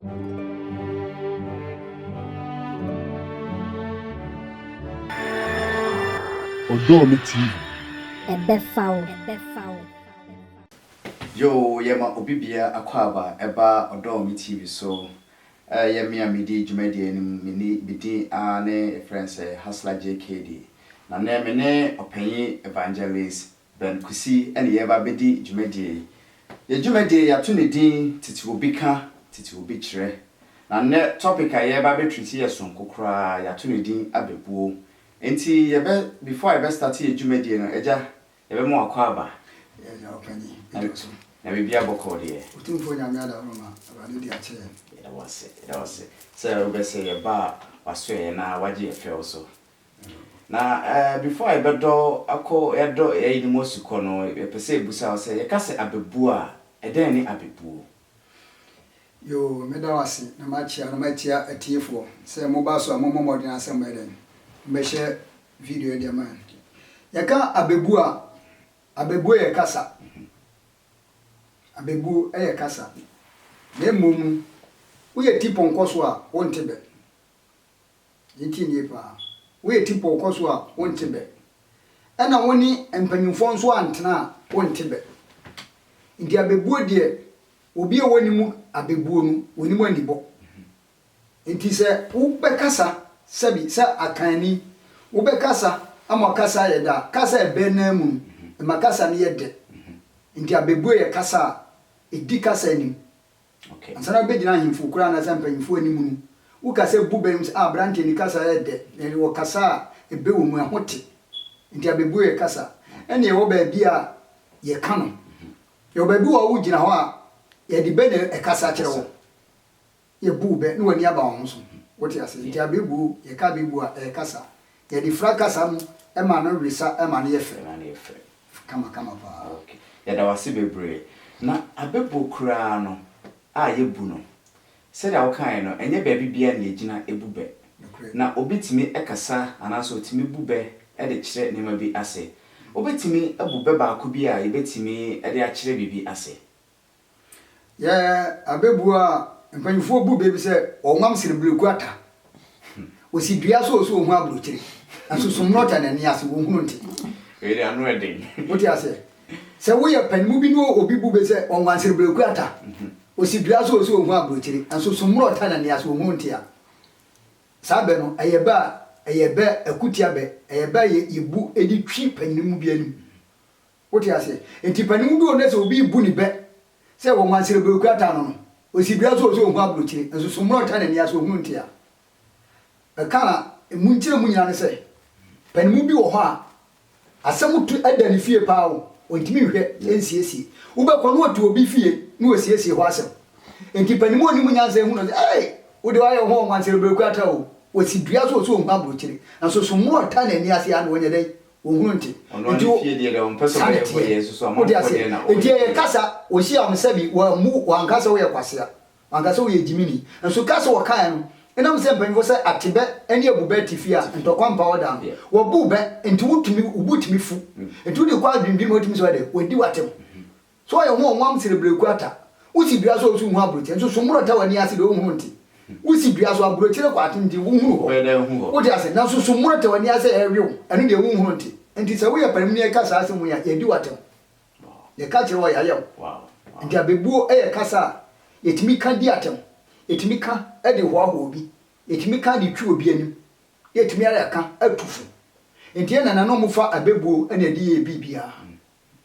Odo me TV. Ebefawo. Yo, yema obibia akwaba eba Odo me TV so yemi amidi dwumadi anim mini bidi ne friends Hustler JKD. Na ne me ne opanyi evangelist Ben Kusi ene yeba bedi dwumadi. Ye dwumadi ya to ne din titi obi ka titi obi kire. Na ne topic a yeba betwiti ye sonko kra ya to ne din abebuo. Enti yebe before I be start ye dwumadi no eja yebe mo akwaba. Yeah, opanyi. Na bibia boko de. Utumfo nyame ada roma, abade di ache. It was it. So we say a bar was na waji efe so. Na before I bedo akọ edo e ni mosuko no e pese busa o say e ka se abebu a e den ni abebu. Yo, meda wase na machia na machia atiefo. Say mo ba so amomodin asem eden. Me share video e dia man. Yaka abebu a abebu e kasa. Abebu e kasa. Na mum we tipo nkoso a wontebe. Yiti nie pa. We tipo nkoso a wontebe. Ena woni empanyimfo nso antena wontebe. Ndi abebu de obi e woni mu abebu no woni mu anibo. Nti se wo bekasa sabi sa akani wo bekasa amakasa ye da kasa e be na mu makasa ne ye de. Nti abebu ye kasa edi kasa ni. Okay. Ansana be gina himfu kura na sampa himfu ani mu. Wo kasa bubem brante ni kasa ye de. Ne wo kasa e be wo mu ahote. Nti abebu ye kasa. Ene ye wo ba bia ye kano. Ye ba bi wo wo gina ho a ye di be ne e kasa kire wo. Ye bu be ne wani aba wo so. Wote ase nti abebu ye ka bebu a e kasa. Ye di fra kasa mu e ma no resa e ma ne ye fe. Kama pa. Okay. Ya da wase bebre. Na abebu kura no a ye bu no. Se da wo kan no enye ba bibia na egina ebube. Na obetimi ekasa anaso otimi bube e de kire ne ma bi ase. Obetimi ebube ba ko bi a ebetimi e de a kire bibi ase. Yeah, abebu a mpanyifo bube bi se onwam serebreku ata. Osi dua so hu abrochire. Aso somnota na ni ase wo hunu nti. We dey anu eden. Wote ase. Se wo ye panmu bi no obi bube se onwan serebreku ata. Osi dua so hu abrochire. Aso somnota na ni ase wo hunu nti a. Sabe no ayebe akutia be ayeba yebu edi twi panimu bi anim. Wote ase. Enti panimu bi onese obi bu ni be. Se wo man serebreku ata no. Osi dua so hu abrochire. Aso somnota na ni ase wo hunu nti a. Kana munchire munyana ne se panimu bi wo ho a asamutu adani fie paawo ontimi hwe ensiesie wo be kono otu obi fie ne osiesie ho asem enti panimu oni munyanza ehu no wo de waye ho nwansere beku ata o osi dua so hu abrochire nso so mo ota na ni ase an wonye dai wo hu nti enti fie de on peso be ko yesu so amon ko de na enti e kasa o hia am sabi wa mu wan kasa wo ye kwasea wan kasa wo ye jimini nso kasa wo kan no enam se mpanfo se atebe ene abube tifia ntokwa mpa oda wo bube enti wutumi ubutumi fu enti wudi kwa dwindwim wotumi so de wadi watem so ye ho onwam serebreku ata usi dua so hu abroche nso so murota wani ase de wo hu nti usi dua so abroche kwa atinti wo hu ho wodi ase na so murota wani ase erew ene de wo hu nti se wo ye panim ne kasa ase mu ya yadi watem ye ka kire wo ya yam nti abebuo kasa yetimi ka di atem etimi ka de ho obi etimi ka de twi obi anim etimi ara ka atufu enti na no mufa abebuo na di ye bibia.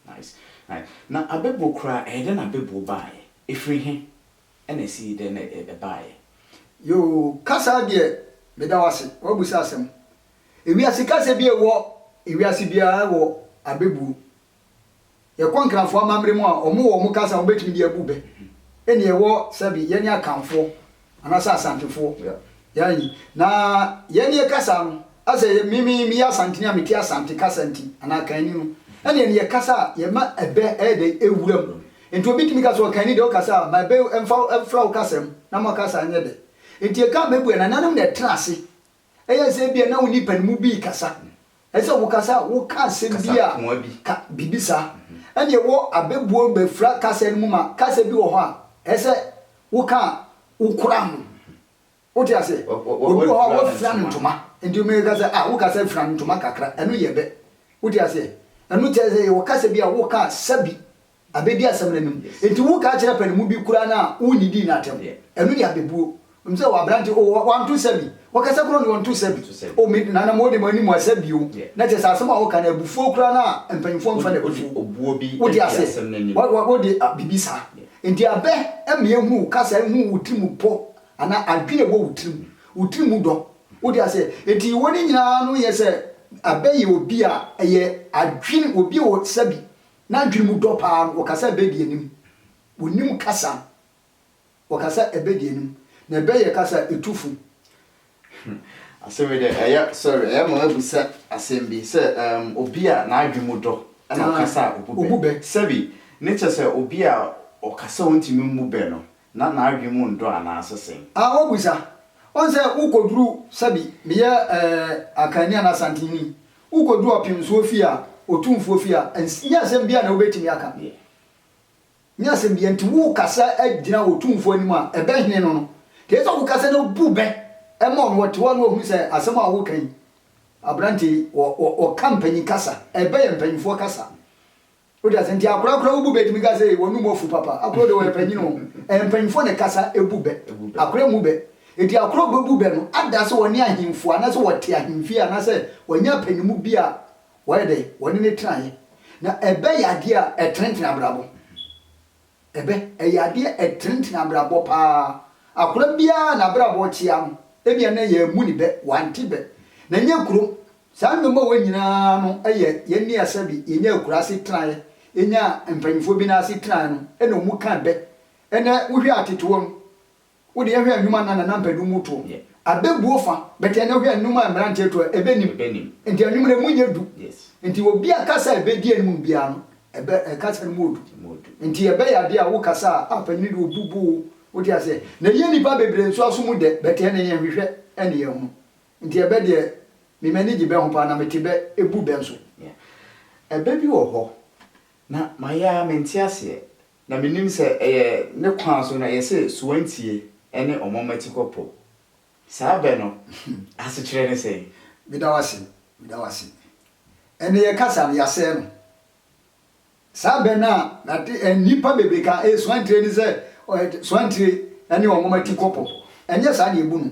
Nice. Na abebuo kra de na abebuo bae efri he na si de na bae yo kasa de meda wase wabusa asem ewiase kasa bi ewiase bia wo abebuo ye konkrafo amamre mu a omo kasa obetimi de abube ene ewo sabi yeni akamfo anasa asantefo yani na yeni kasa no ase mi asantini amiti asante kasa nti anakani no ene ye kasa ye ma ebe ede ewuram enti obitimi kasa okani de okasa ma be emfla okasem na ma kasa anye de enti e ka mebu na nanam de trase eye se bia na woni panimu bi kasa ese wo kasa wo kasa bia ka bibisa ene wo abebuo be fra kasa mu ma kasa bi wo ho a ese wo ka ukura ho wote ase obi ho fra ntoma ndi me ka say wo ka say fra ntoma kakra eno ye be wote ase eno che say wo ka say bia wo ka sabi abedi asem nanim enti wo ka kire panimu bi kura na wo nidi na atem eno ya bebuo mse wa branti o 127 wakasa kuro ni 127 o mi na mo de mani mo asabio na che sa asema wo ka na bufuo kura na empanfo mfa na obuo bi wo di ase wo di bibisa enti abe eme hu kasa hu utimu po ana adwene wo utimu do wo di ase enti wo ni nyina no ye se abe ye obi a ye adwene obi wo sabi na adwene mu do pa wo kasa abedi anim wonim kasa wo kasa abedi anim na beye kasa etufu aseme de sorry mo abusa asembi se obi a na adwemu do na okasa obube sabi ne chese obi a okasa wontimi mu be no na adwemu ndo ana asesen obusa onse ukoduru sabi meye akani ana santini ukoduru opimso ofia otumfu ofia ensia asem na obetimi aka nya asem bia ntiwu kasa agina otumfu anim a ebehene no Tesa ukase no bube emon wotewa no hu se asem a wo kan abranti o company kasa ebe ye mpanyifo kasa odi asenti akura bube timi ga se wonu mofu papa akura de we panyi no mpanyifo ne kasa ebube akura mu be eti akura bube no ada se woni ahimfo ana se wote ahimfi ana se wonya panimu bia wo de woni ne traye na ebe ya de a etrentin abrabo ebe ya de etrentin abrabo pa akura bia na brabo chiam ebia na ye muni be wanti be na nye kuro sa mmemo wanyina no eye ye ni asabi ye nya kura se trae enya mpanyifo bi na se trae no ena mu kan be ena wohwe atetewo wo de yehwe anwuma na na mpadu muto abebuo fa bete na hwe anwuma mrante to ebenim enti anwuma ne munye du enti obi akasa ebedi anim bia no ebe kasa no modu enti ebe ya de a wo kasa apanyi do bubu Oti ase na ye nipa bebre nso asomu de bete na ye hwehwe ene ye hu nti ebe de me mani gibe ho pa na metebe ebu be nso ebe bi wo ho na maya menti ase na menim se ne kwan so na ye se suwantie ene omomati kopo sa be no ase kire ne se bidawase ene ye kasa ya se no sa be na nipa bebre ka suwantie ni se swantire ani omomati kopo enye sa na ebunu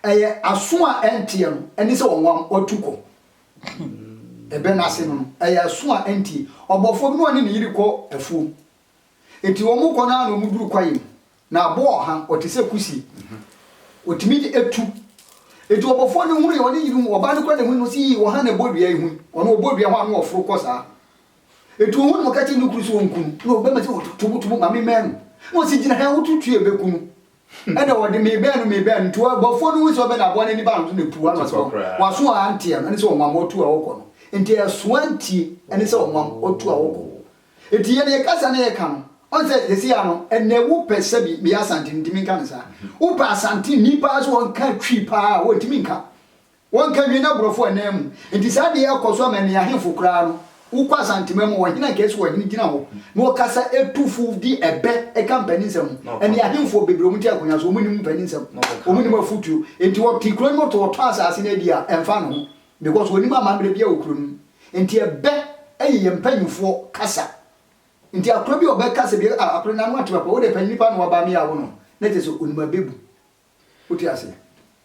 eye aso a entie no eni se wonwam otuko ebe na ase no eye aso a entie obofo bi no ne yiri ko afuo enti womuko na no muduru kwaye na abo oha otise kusi otimi etu enti obofo ne huru ye woni yiri oba ne kwa ne hu no si wo ha na bodua ihu ono obodua ho anu oforo ko sa etu hu no kati no kuruso wonkunu no be ma se tubu mami men mo si gina ha wotutu ebekunu ena wode me ben to bofo no wuso be na bo na ni ba no na pu ano so waso a antie no ne se wonwam otu a wokọ no enti aso antie ene se wonwam otu a wokọ enti ye ne kasa na ye ka no on se yesi ano ene wo pese bi me asante ntimi nka nsa wo pa asante ni pa so won ka twi pa wo ntimi nka won ka wi na brofo enam enti sa de yakoso ma ne ahemfo kra no ukwa santimemu wahina kesu wahini gina ho no kasa etufu di ebe e company nsem ene ahemfo bebro muti akonya so omuni mpani nsem omuni mafutu enti wo tikro no to asase na dia emfa no because woni ma mamre bia okro no enti ebe eye mpanyufo kasa enti akro bi obe kasa bi akro na no atwa ko de panipa no ba mi awo no na te so onima bebu uti ase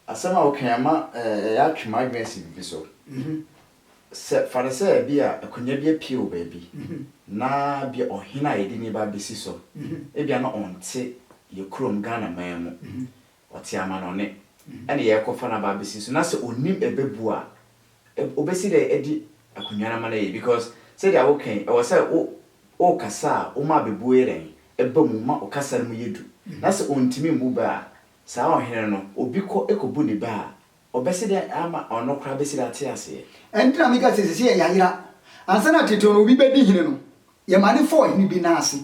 asema okanyama ya twema adwesi bi so se farese bia akonya bia pie o baabi na bia ohina yedi ni ba besi so e bia na onte ye krom Ghana mamu ote ama no ne ene ye kofa na ba besi so na se onim ebebu a obesi de edi akonya na mana ye because say dia wokan e was say o kasa o ma bebu eren eba mu ma o kasa mu yedu na se ontimi mu ba sa ohene no obi ko ekobu ni ba obesi de ama ono kra besi da te ase entra mi ka sesi ya yira ansana tito no bi bedi hine no ye mane fo hine bi na ase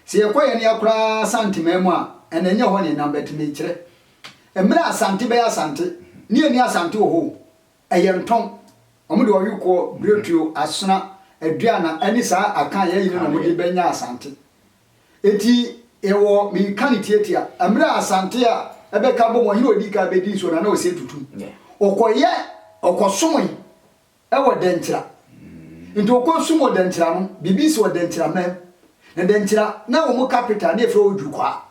se ye koye ne akra santimemu a enenye ho ne number timi kire emra asante be asante ni eni asante ho eye nton omude wo yiko bretuo asona aduana ani sa aka ye yire no mudi benya asante eti ewo mi kanitietia amra asante a ebe ka bo mo hiro di ka be di so na o se tutu okoye okosomoi ewo dentira nti okosumo dentira no bibi so dentira me na dentira na wo mo capital na efro odu kwa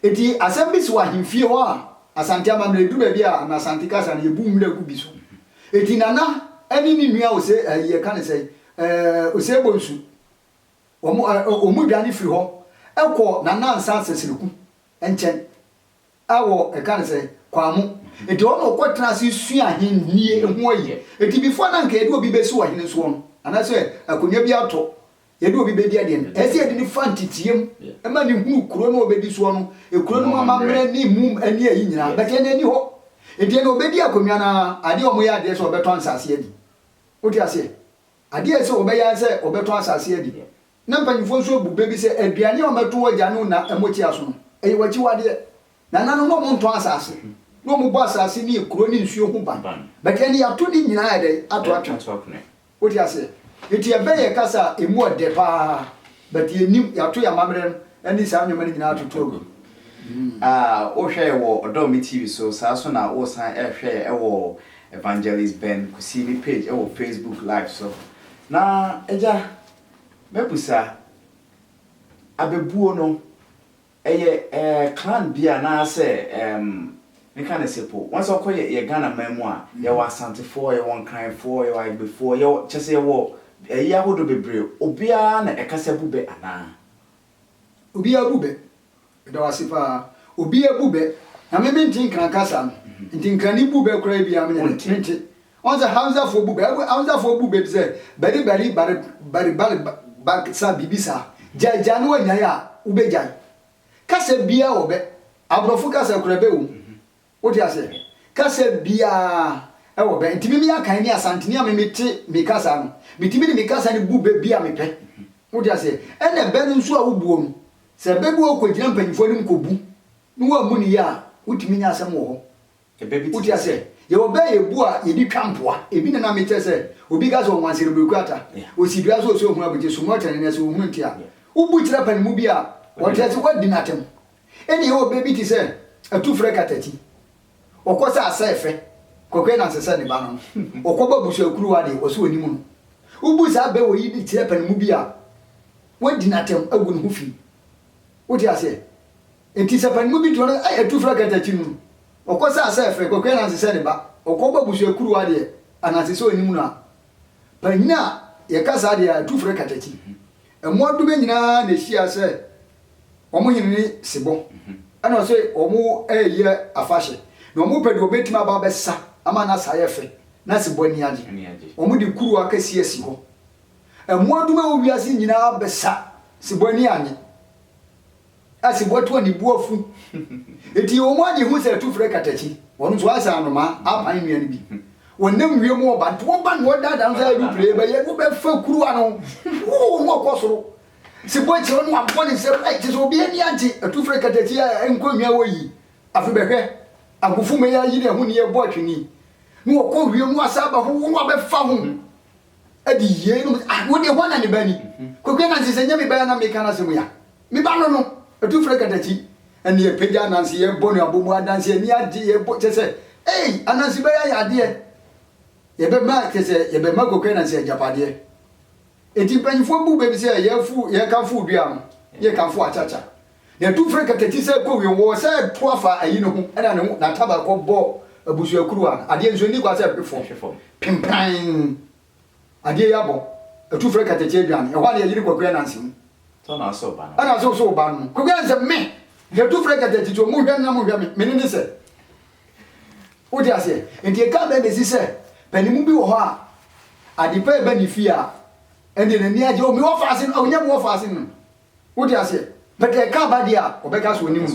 eti asembisi wa himfie ho a asante amamre du ba bia na asante kasa na yebu mra gu bi so eti nana ani ni nua o se ye kan se o se bonsu o mu dwane firi ho ekọ nana nsa sesiriku enchen awo kan se kwamu eti ono kwotena se sua hinnie ho aye eti before na nka edu obi besi wa hine so no ana se akonya bi ato edu obi bedi ade no ese edi ni fantitiem ema ni hunu kuro no obedi so no ekuro no amamre ni mum ani ayi nyina bete na ni ho eti na obedi akonya na ade omo ya ade so obeto ansase adi oti ase ade se obeya se obeto ansase adi na mpanyifo so bube bi se aduane o meto wagya no na emochi aso no eyi wachi wade na nanu no mo nto asase no mo bo asase ni ekuro ni nsuo ho ban bete ni ato ni nyina ade ato oti ase eti ebeye kasa emu ode pa bete enim yato ya mamre ani sa anwoma ni nyina atoto ogo o hwe wo Odom TV so sa so na o san hwe wo Evangelist Ben Kusini page wo Facebook live so na eja mebusa abebuo no eye clan bia na se me kan sepo once okoye ye Ghana memu a ye wa Asante for ye won kan for ye wa before ye chese ye wo eye ahodo bebre obia na ekase bube ana obia bube da wasifa obia bube na me mentin kan kasa ntin kan ni bube kura bia me ntin once Hamza for bube Hamza for bube se bari sa bibisa jajanu wanya ya ubejai kase bia obe abrofu kase kurabe wo odi ase kase bia obe ntimi mi akan ni Asante ni amemete mi kasa no mitimi ni mi kasa ni bube bia mepe odi ase ene be nso a wobuo mu se bebu okogina mpanyifo ni mkobu ni wa mu ni ya utimi nya asem wo ho odi ase ye obe ye bu a ye di twampoa ebi na mete se obi ga so wansere bekwata osibia so so hu abuje so mo tane ne so hu ntia ubu kira pan mu bia wote se wadi natem eni ye obe bi ti se atufre katati okosa asefe kokwe na sese ne ba no okoba busu akuru wa de oso onimu no ubu sa be wo yi di kira pan mu bia wadi natem agu ne hu fi wote ase enti se pan mu bi to na atufre katati nu okosa asefe kokwe na sese ne ba okoba busu akuru wa de anasese onimu na panyina ye kasa de atufre katati emodu be nyina na hia se omo nyini sebo ana so omo eye afahye na omo pedo betima ba besa ama na sayefe na sebo ni age omo di kuru akasi asi ho emodu ma owiase nyina besa sebo ni anye asibo to ni buafu eti omo anye hu se atufre katati wonu so asa anoma apan nua ni bi wonam wie mo ba to ba no dada nso ayi play ba ye go be fa kuru ano wo mo kosoro si boy ti onu aboni se right so bi ani ante atufre katati enkonwa woyi afi behwe agufu me ya yi ne hu ne ye bo atwini ni wo ko wie mu asaba ho wo be fa ho adi ye no wo de ho na ne bani kokwe na se nyame ba na me kana se mu ya me ba no atufre katati ani ye peja na se ye bonu abomu adanse ni adi ye bo chese anansi ba ya de yebe ma kese yebe ma kokwe na se japade eti panfo bu be se ye kan fu dua no ye kan fu achacha na tu freka teti se ko wi wo se to afa ayi no ho ana ne na taba ko bo abusu akuru a ade nso ni kwa se pefo pimpan ade ya bo tu freka teti aduan e hwa ne yiri kokwe na nsim so na so ba no ana so ba no kokwe na se me ye tu freka teti to mu hwa na mu hwa me ni se odi ase enti e ka be si se panimu bi wo ho a adipa eba ni fi a ende na ni aje o mi wo fasin o nya mo fasin wodi ase bete ka ba dia obeka so onimu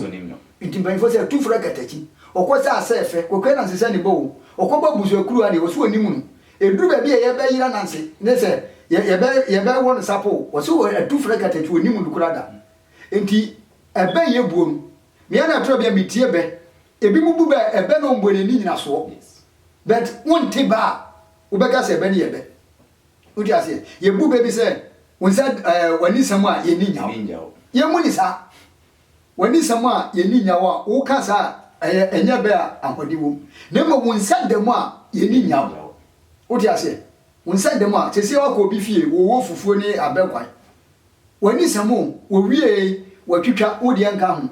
nti ban fo se tu fra katachi okosa asefe kokwe na sese ni bo okoba buzu akuru ade o so onimu no eduru ba bi ye ba yira nanse ne se ye be won sapo o so tu fra katachi onimu dukura da nti ebe ye buom me na tro bia mitie be ebi mu bu ba ebe no mbone ni nyina so but wonte ba ubeka se ebe ni ebe udi ase ye bu be bi se wonsa wani samu a ye ni nyawo ye mu ni sa wani sama yeni nyawa wo kasa enye be a ahodi wo na mo wonsa dem a yeni nyawa wo ti ase wonsa dem a sese wa ko bi fie wo fufuo ni abekwan wani samo wo wie watwitwa wo de nka ho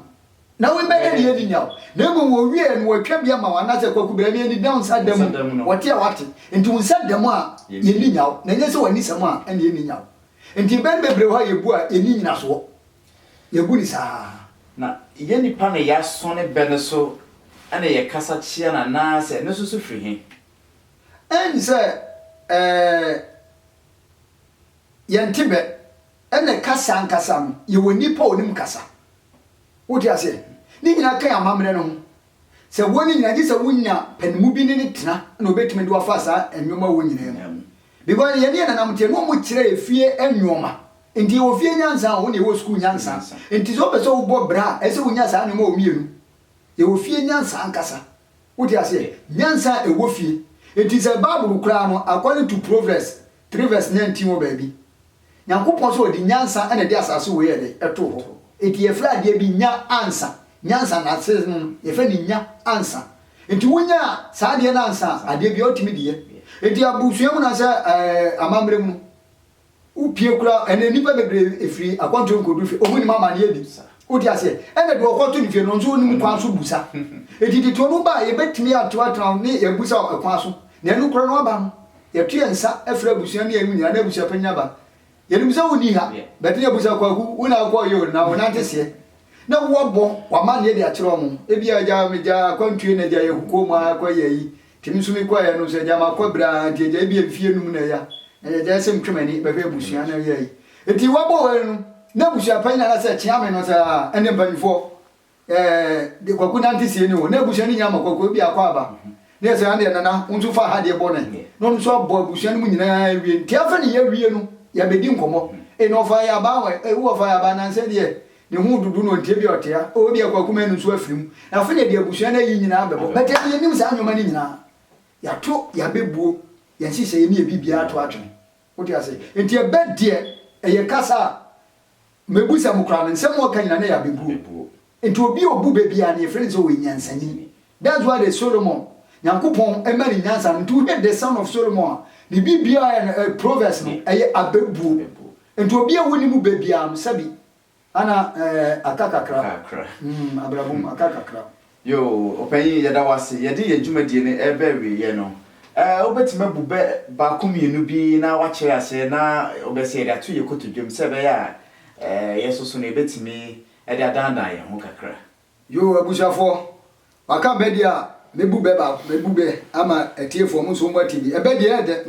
na we be de yeni nyawa na mo wo wie no watwa bia ma wana se kwaku bra ni down sa dem wote a wate nti wonsa dem a yeni nyawa na nye se wani samo a ene yeni nyawa nti ben bebre ha yebu a yeni nyina so yebu ni saa na ye nipa na ya sone bene so ana ye kasa chia na se ne so firi he en se yentibe ene kasa nkasa ye woni pa onim kasa woti ase ni nyina kan amamre no se woni nyina gi se wonya panimu bi ne tena na obetime de wafa sa enwoma wo nyina mu because ye ne na namte no mo kire efie enwoma enti wo fie nyansa wo ne wo school nyansa enti so pese wo bo bra ese wo nyansa ne mo mienu ye wo fie nyansa ankasa woti ase nyansa e wo fie enti se bible kura no according to Proverbs 3:19 wo baabi Nyankopon so di nyansa ene de asase wo ye de eto ho enti ye fra de bi nya ansa nyansa na se no ye fa ni nya ansa enti wonya sa de na ansa ade bi otimi de ye enti abusuam na se amamre mu upie kura ene nipa bebre efiri akwanto nkodu fi ohuni mama ne edi odi ase ene do okwoto ni fi no nso onim kwan so busa edi to no ba ye betimi atoa ne ye busa kwan so na enu kura no aba no ye tue nsa efra busua ne emu nyina na busua panya ba ye nim se woni ha beti ye busa kwaku una kwa yo na wona tese na wo bo wa ma ne edi a kire omo ebi aja meja kwantue na ja ye hukoma kwa ye yi timi so mi kwa ye no se ja ma kwa bra tie ja ebi efie num na ya ya se mtwemani bebe busua na ye eti wabo wenu na busua panya na se chiame no sa ene banifo de kwaku na ntisi ni wo na busua ni nyama kwaku bi akwa aba ne se ande na untu fa ha de bone no nso abo busua ni nyina wie nti afa ni ye wie no ya bedi nkomo no fa ya ba wo fa ya ba na se de ne hu dudu no ntie bi otea o bi kwaku menu nso afirim afa ne de busua na yi nyina bebo bete ye nim sa anwoma ni nyina ya to ya bebuo ya sise ye ni bibia to atwe woti ase enti ebedie eye kasa mebusa mukran nsem o kan na ya bebuo enti obi obu bebia na ye friends o nyansani that's why the Solomon Nyankopon emani nyansa ntu the son of Solomon ni bibia Proverbs no eye abebuo enti obi a woni mu bebia am sabi ana akakakra abrabum akakakra yo opanyi yada wase yede ye dwumadie ne ebewe ye no obetime bube ba komienu bi na wache ase na obese ya to ye kotodwem se be ya yesoso ne betime e da danda ye ho kakra yo abushafo waka bedia mebube ba mebube ama etiefo mu so mwati bi ebedie de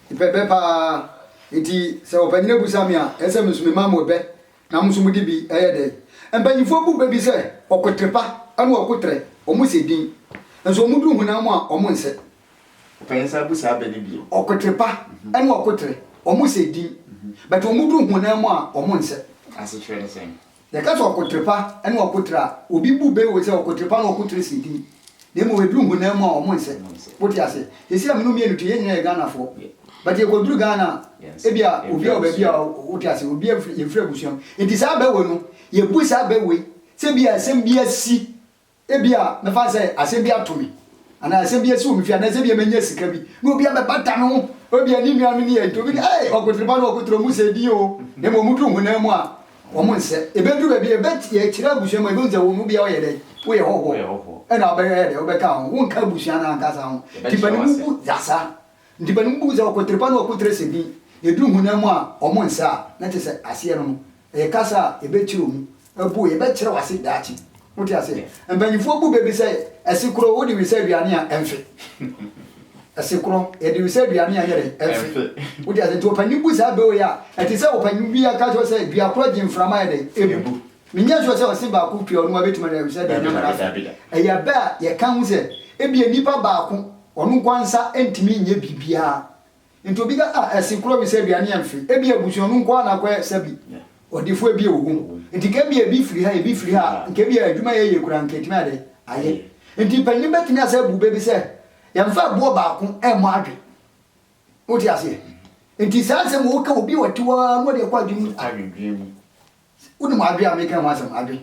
mipebe pa enti se opanyine busami a ese musume mamo be na musumu di bi eyede empanyifo bube bi se okotrepa anu okotre omuse din enso omudru hunamu a omunse opansa busa abeni bi okotrepa anu okotre omuse din but omudru hunamu a omunse ase twere sen de ka so okotrepa anu okotra obi bube we se okotrepa na okotre se din de mo wedru hunamu a omunse poti ase yesi aminu mienu to yenya Ghana fo but ye kodru Ghana ebia obi a obi a woti ase obi a ye frɛ busuam enti sa ba we no ye bu sa ba we se bia asem bia si ebia me fa se asem bia to me ana asem bia si o me fi ana se bia menya sika bi no obi a be bata no obi ani nua me ne to bi okotreba no okotro mu se di o de mo mudu hu na mu a o mo nse ebedu ba bi ebet ye kira busuam e bonza wo mu bia o ye de wo ye hoho e na ba ye de o be ka ho wo nka busuam na nka sa ho tipani mu yasa tipani mu za okotreba no okotre se di edu hu na mu a o mo nse a na te se ase no e kasa ebechiro mu abu ebechira wase daachi woti ase empanyifo bu bebi se esikro wodi wi se aduane a emfe esikro e di wi se aduane a yere emfe woti ase to panyi bu sa be o ya eti se opanyi bi aka so se dua kro gimframa yede ebu minya so se o se ba ku pio no abetima na wi se aduane na e ya ba ye kan hu se ebi enipa ba ku onu kwansa entimi nye bibia nti obi ga esikro wi se aduane emfe ebi abusu onu kwa na kwa sabi odifo ebi ogun nti ke bi ebi firi ha nke bi adwuma ye kura nke timi ade aye nti panyi betini asa bube bi se yamfa bo ba ko e mo adwe oti ase nti sa se mo ka obi watiwa no de kwa adwum adwum Unu ma adwe ameka wasam adwe.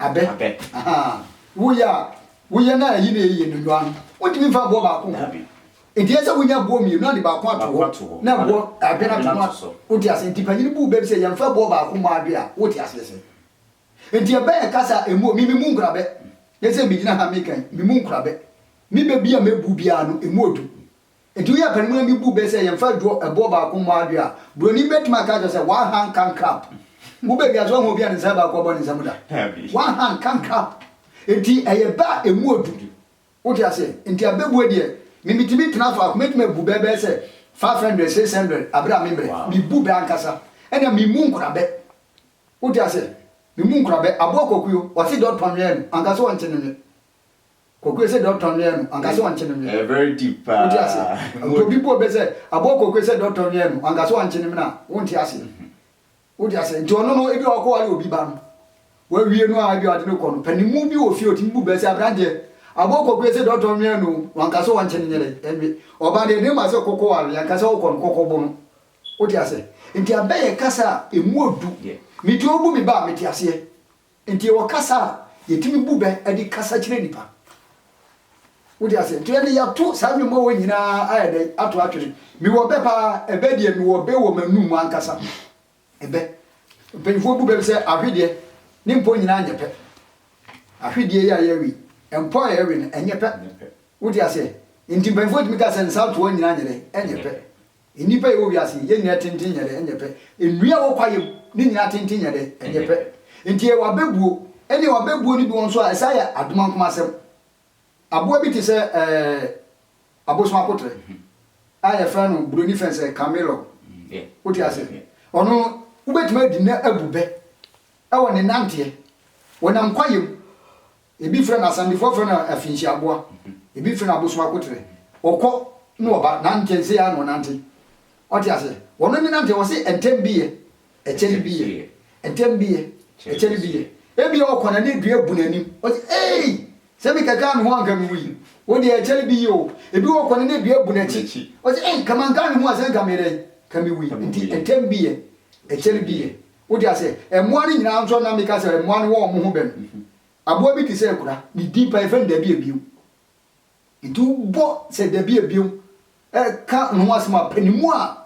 Abe. Aha. Wo ya na yi na yi no an. Wotimi fa bo ba ko. Enti ese wonya bo mi no de ba ko ato. Na bo abe na to. Woti ase enti panyini bu be se yam fa bo ba ko ma adwe a woti ase se. Enti ebe kasa emu mi mu nkura be. Yese bi gina ha mekan mi mu nkura be. Mi be bia mebu bia no emu odu. Enti ya panimu mi bu be se yam fa do ebo ba ko ma adwe a. Broni betima ka se one hand can clap. Mu be bia so ho bia ne se ba ko bo ne samuda. One hand can clap. Enti eye ba emu odu. Woti ase enti abebu de mitimi tena fa metime bu bebe se 500 600 abra membre mi bu be ankasa ena mi mu nkura be wodi ase mi mu nkura be abo kokuyo o se dot ton yen ankasa won chenene kokuyo se dot ton yen ankasa won chenene very deep wodi ase to bi bu be se abo kokuyo se dot ton yen ankasa won chenene na wonti ase wodi ase nti ono no ebi okọ wale obi ba no wa wie no a bi ade no kọ no panimu bi o fi o ti bu be se abranje aboko kwese dot mi anu wankaso wanchene nyele enwe oba de ne ma se kokko wa yankasa okon kokko bono oti ase nti abaye kasa emuodu mi ti obu mi ba mi ti ase nti wo kasa yetimi bube edi kasa kire nipa oti ase nti ene ya to sa mi mo wo nyina ayede ato atwere mi wo be pa ebe de mi wo be wo manum ankasa ebe penfo bube se ahwede ni mpo nyina anyepe ahwede ya yawi empo ewin enyepe wodi ase nti benfo timi ka sen south won nyina nyere enyepe enipa e wo wiase ye nyina tintin nyere enyepe enua wo kwaye ni nyina tintin nyere enyepe nti e wabebuo eni wabebuo ni bi won so a esaya adoma nkoma asem abo bi ti se aboso akotre aya fra no broni fense camelo wodi ase ono ubetima di na abube e won ne nante wona nkwaye ebi fre na sandifo fre na afinchi aboa ebi fre na aboso akotre okọ no oba na ntense ya no nante oti ase wono ni nante wo se entembiye echeli biye entembiye echeli biye ebi okọ na ne dua bu nanim oti se bi kaka no ho anka mi wi wodi echeli biye o ebi okọ na ne dua bu nachi oti kama anka no ho ase kamere kami wi nti entembiye echeli biye wodi ase emo ani nyina nso na meka se emo ani wo mo ho bem abo bi ti se kura ni dipa e fen da bi ebiu itu bo se da bi ebiu ka no asema panimu a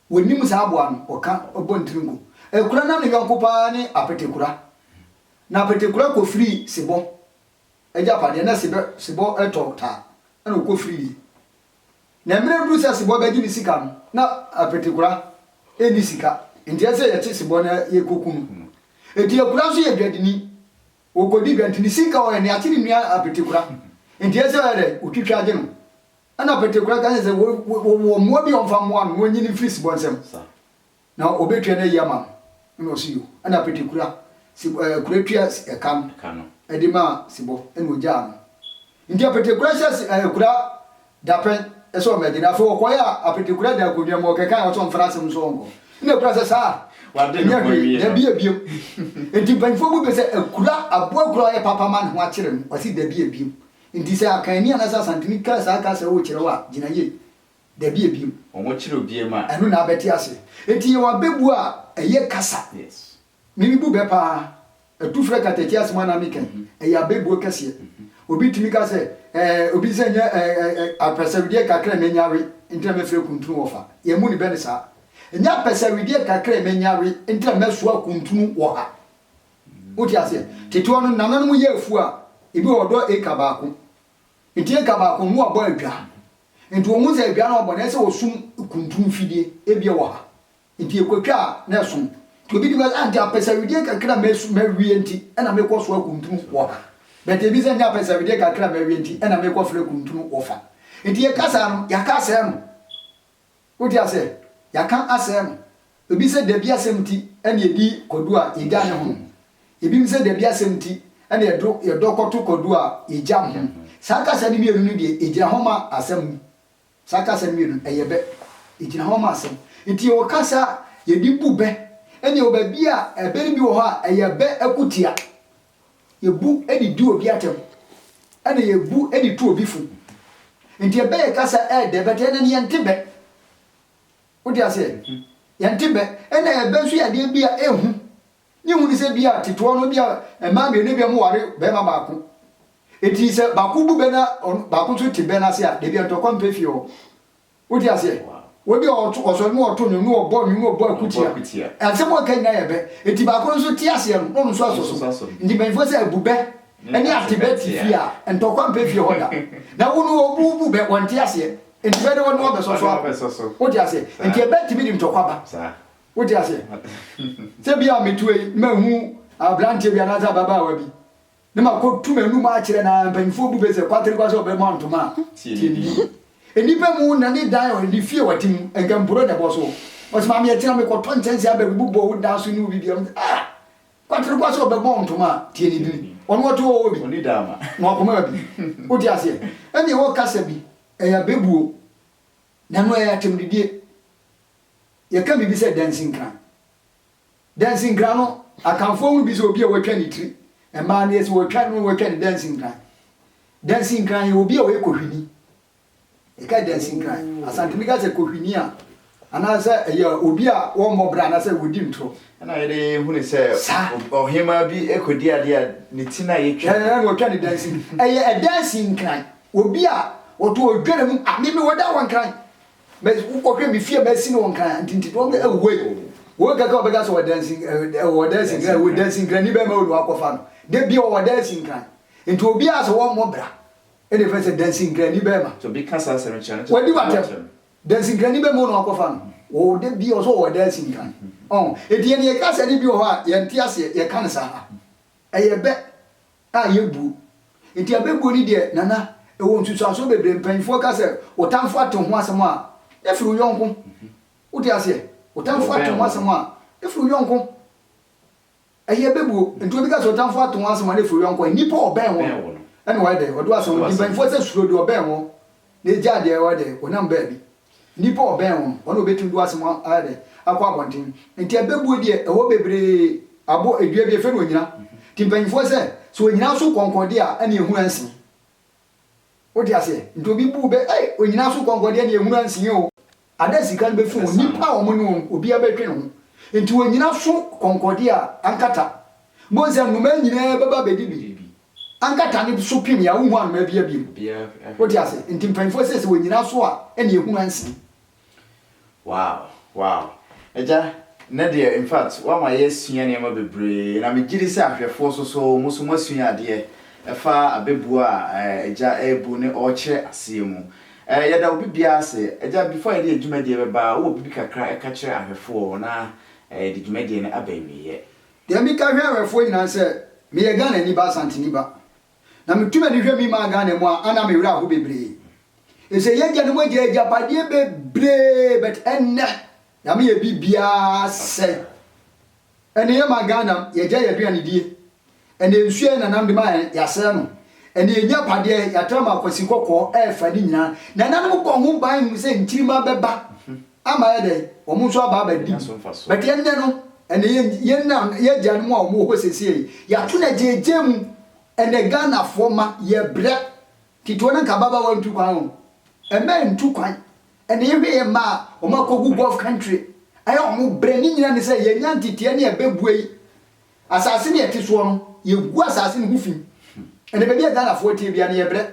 wonim sa abo an oka obo ntringo kura na ne yankopa ne apete kura na apete kura ko free sebo eja pa de na sebo eto ta na ko free na mre du se sebo ba gi ni sika no na apete kura eni sika ntia se ye ti sebo na ye kokunu eti kura so ye dwadini ogodi gantini sika o ne atiri nua apetekura enti ese ere otwitwa age no ana apetekura kan se wo mo bi onfa mo an wo nyini free sibonsem na obetwa na yama no siyo ana apetekura si kura twa ekam edima sibo eno oja no enti apetekura se kura dapen eso o medina fo okoya apetekura da kodua mo keka o to mfrase mso ongo ina kura se sa wade no wi ya bia enti banfo bu be se akura aboakura ye papa man ho akire no wasi da bia enti se akani ana sa santini ka sa ka se wo kire wa gina ye da bia omo kire obie ma anu na abeti ase enti ye wa bebu a eye kasa yes mimi bu be pa atufre kateti ase mana mikan eye abebu kase obi timi ka se obi se nya apesawide kakra na nyawe enti me fre kuntunu wofa ye mu ni be ne sa nya pesawide kakra me nyawe enti me so akuntunu wo ha oti ase teto no nananu mu ye afu a ebi odo eka baako enti eka baako mu abo adwa enti wo mu se adwa na obo na se osum kuntunu fidie ebi wo ha enti ekotwa na esum to bi di ba anti pesawide kakra me wie enti na me ko so akuntunu wo ha bete bi se nya pesawide kakra me wie enti na me ko fre kuntunu wo fa enti ye kasa no ya kasa no oti ase yaka asem obi se da bia semti ene edi kodu a ida ne ho ebi mi se da bia semti ene yedo kotu kodu a ija ho saka se ni mienu ni de ejira ho ma asem saka se ni mienu eyebe ejira ho ma asem enti o kasa yedi bube ene oba bia ebe ni bi wo ha eyebe akutia yebu edi du obi atem ene yebu edi tu obi fu enti ebe kasa de bete ene ni yentebe odi ase yantibe ena ebe nso ya de bia ehu ni hu ni se bia tito no bia e ma be ne bia mo ware be ma baako eti se baako bu be na baako so ti be na se a de bia to kwa mpefi o wodi ase wo bi o so no o to no no obo no obo akutia ase mo kan na ye be eti baako so ti ase no no so aso ndi ben fo se bube eni atibeti fia ento kwa mpefi ho da na wo no obu be won ti ase enti be de wo no be so wodi ase enti e be ti bi dim to kwa ba wodi ase se bia metue mahu ablante bia na za baba wa bi ne ma ko tu manu ma kire na mpanfo bu be se kwatere kwa so be ma ntoma ti enipa mu na ne dan o ni fie watim enkampuro de boso o se ma me tira me ko ton tense abe bubo wo da so ni obi bia kwatere kwa so be ma ntoma ti ni bi ono to wo bi oni dama no akoma bi wodi ase eni wo kasa bi eya bebuo na no eya temdidie ye ka bi se dancing kran no akanfo mu bi se obi a watwa ni tiri e ma na se watwa no watwa ni dancing kran ye obi a we kohwini e ka dancing kran asante mi ga se kohwini a ana se ye obi a wo mobra na se wodi ntro na ye de hu ni se ohima bi ekodi ade a ni tina ye twa na watwa ni dancing ye a dancing kran obi a oto odwere mu ameme woda wan kran mas ko hwe mi fie ma si no kran ntinti to e wo ga obega so dancing kran ni be ma olu akofa no de bi o dancing kran nti obi a so wo mobra e de face dancing kran ni be ma so bi kasa se mention wadi watem dancing kran ni be ma olu akofa no o de bi o so wo dancing kran e de ne kasa ni bi o ha ye nti ase ye kan sa ye be a ye bu nti abebu ni de nana e wo ntutu aso bebre mpanfo kasa o tamfo ato ho asem a efiru yonko wodi ase o tamfo ato ho asem a efiru yonko eye bebu nti obi kasa o tamfo ato ho asem a efiru yonko nipa oben ho ene wa de odo asem di mpanfo se suro do oben ho ne jade e wa de onam ba bi nipa oben ho ono betu do asem a de akwa abontin nti abebu de e wo bebre abo edua bi efe no nyina ti mpanfo se so nyina so konkode a ene ehu ansi wodi ase nti obi bu be onyina so konkode ene ehu ansi o ada sika be fu nipa o mo no obi abetwe no nti onyina so konkode a ankata monse nnuma nyina baba bedibi ankata ne so pim ya wo hu anuma bia bia wodi ase nti mpanfo se onyina so a ene ehu ansi wow eja na de in fact wa ma yesua ne ma bebre na me giri se ahwefo so muso masua ade efa abebu a eja ebu ne oche asemu yada obi bia se eja before ye dwumade beba wo bibi kakra e ka kire ahwefo na de dwumade ne abawiye de mi ka hwe ahwefo nyina se me ye Ghana ni ba santini ba na me tumani hwe mi ma Ghana mu ana me wura ho bebre ese ye gya ne mo gya eja pade bebre but enne na me ye bibia se ene ye ma Ghana ye gya ye duane die ene nsue na nam de ma ya se no ene enya pade ya trama kwasi kokko e fa ni nyina na nanom ko ho ban mu se ntirima beba ama ye de o mu so aba ba di but enne no ene ye na ye gya no mo a mo ho sese ya to na jejemu ene Ghana foma ye bre tito na ka baba wa ntu kwan ho eme ntu kwan ene ye hwe ma o ma ko Gulf country ayo mo bre ni nyina ne se ye nya ntite ne e bebuei asase ne eti so no ye gu asase ne hufim ene be bia Ghana fo tie bia ne ye bre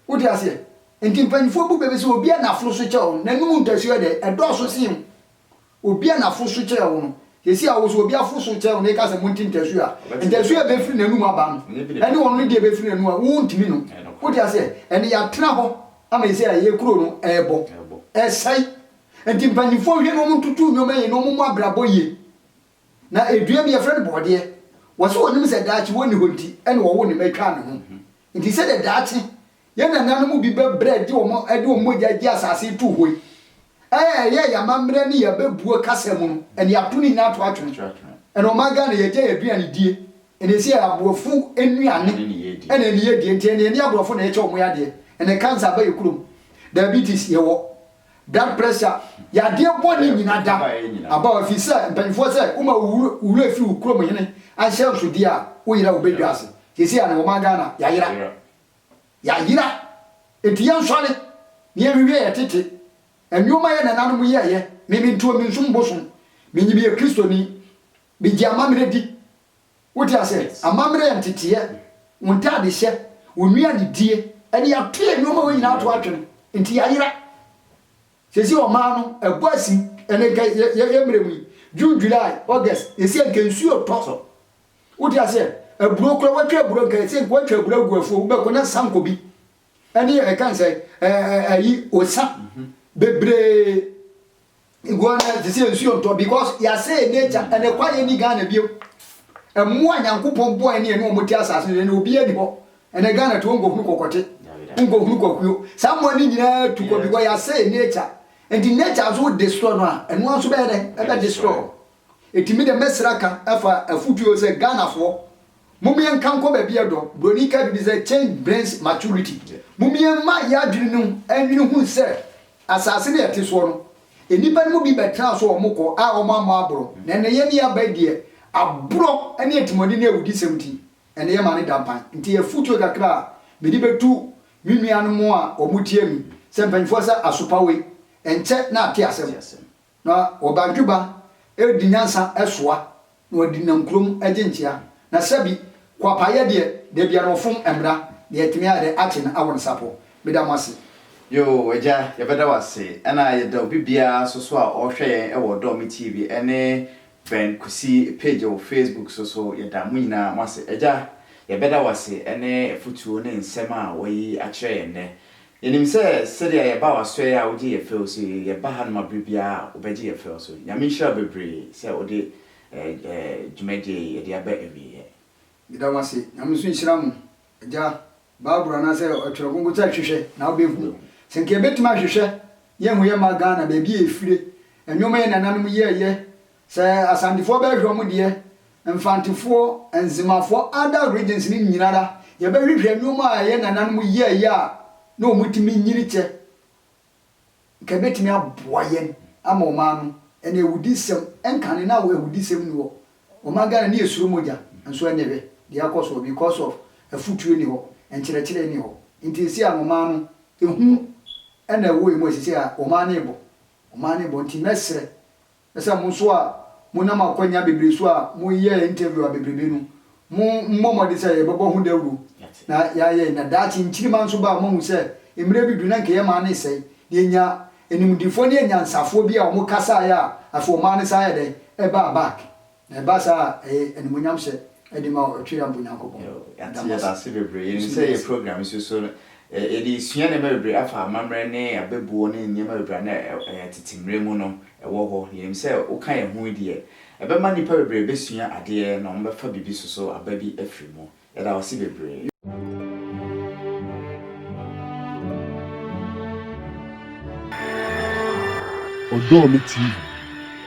wodi ase enti mpanfo bu bebe se obi na flo so chew na num ntasuo de edo so sim obi na flo so chew no yesi a wo so obi afo so chew ne ka se munti ntasuo a ntasuo be firi nanum aba no ene won no de be firi nanu a wo ntimi no wodi ase ene ya tena ho ama yesi a ye kuro no ebo esai enti mpanfo hwe no mtutu nyoma ye no mo abrabo ye na edua bi ye friend bode wose wonim se daachi woni honti ene wo wo ne matwa ne ho nti se de daachi ye na nanom bi be bread di wo ade wo mogya gi asase tu hoi ye ya mamre ne ya bebuo kasem no ene ya tuni na to atwe ene o maga na ye gya ye duane die ene si abofu enuane ene ne ye die nti ene ne abofu na ye che o mo ya de ene cancer ba ye kurom diabetes ye wo blood pressure ya de body nyina da aba fi se mpanfo se uma wura fi ukro mo hene a share so dia wo yira obedwa ase yesi ana wo maga na ya yira etiyan swale ne wiwe ya tete enwoma ye na nanu ye ye mimi ntuo mi nsum bosom minyi bi Kristo ni bi di amamre di wote ase amamre entete wonta de hye wonua de die ene ya toe no ma wo nyina to atwen nti ya yira sesi o ma no ebuasi ene ga ye mremu June July August esi enke nsu oto wote ase eburo kro watwa eburo nka esi enke watwa eburo aguafo be ko na sanko bi ene e kan say ayi osa bebre igwana sesi nsu oto because ya say nature ene kwaye ni Ghana bio emu anyankopon boy ne ene omoti asase ne obi ani ho ene Ghana to ngohunu kokote ngohunu kokuyo sammo ni nyina tuko because ya say nature and the nature as would destroy no and one so be dey destroy etimi de mesraka afa afutuo say Ghana for mumie nkanko ba bia do bronika bi say change brains maturity mumie ma ya adwene no anwene hu say asase ne yete so no enipa no bi betra so omukọ a omama abro na ne ye ne ya ba die abro ene etimodi ne ewudi 70 ene ye ma ne dampan nti afutuo kakra be di betu minua no mo a omutie mi se mpanfo sa asopawe enche na ate asem na obadwuba edi nyansa esoa na odi nankrom agentia na sabi kwapaye de bia no fom emra de etimi ade ache na awon sapo bida mase yo eja ye beda wase ana ye da obibia so a ohwe e wo Dome TV ene Ben kusi page of Facebook so ye da mu nyina mase eja ye beda wase ene futuo ne nsema woyi akire ne yenim se dia ye ba waso ya oje ye feel so ye ba ha no mabribia obeje ye feel so nyame hira bebre se ode jumeje ye dia ba ewie bida mase nyame so hira mu eja babura na se otwero gungu ta hwehwe na obehu senke betima hwehwe ye hu ye magana ba bi efire enwoma ye nananom ye se asandifo ba hwehwe mu de mfantifo enzimafo other regions ni nyinara ye ba hwehwe enwoma ye nananom ye a na omutimi nyiri che ka betimi aboyen ama omanu ene ewudisem enkane na wo ewudisem ni wo omagana ni esuro moja nso enebe de akoso because of afutuo ni ho enkyerɛkyerɛ ni ho ntisi amomanu ehu ene wo emu asisi a omane bo nti mesre esa mo so a mo na makonya bebre so a mo ye interview a bebrebe no mo mmomode se ye bebo hu dawru na ya ye na dachi nchirima nso ba mo hu se emre bi du na nke ye ma ne sei ye nya enimdifo ne nya nsafo bi a mo kasa ya afo ma ne sa ya de e ba back na ba sa enimunyam se edima otwira mbunyankobo ya da se bebre ye se ye program so edi sua ne bebre afa mamre ne abebuo ne nyema bebre na titimre mu no ewo ho ye se o kan ye hu die ebe ma nipa bebre be sua ade na o fa bibi so ababi afri mu ya da se bebre Dome TV.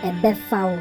Ebefawo.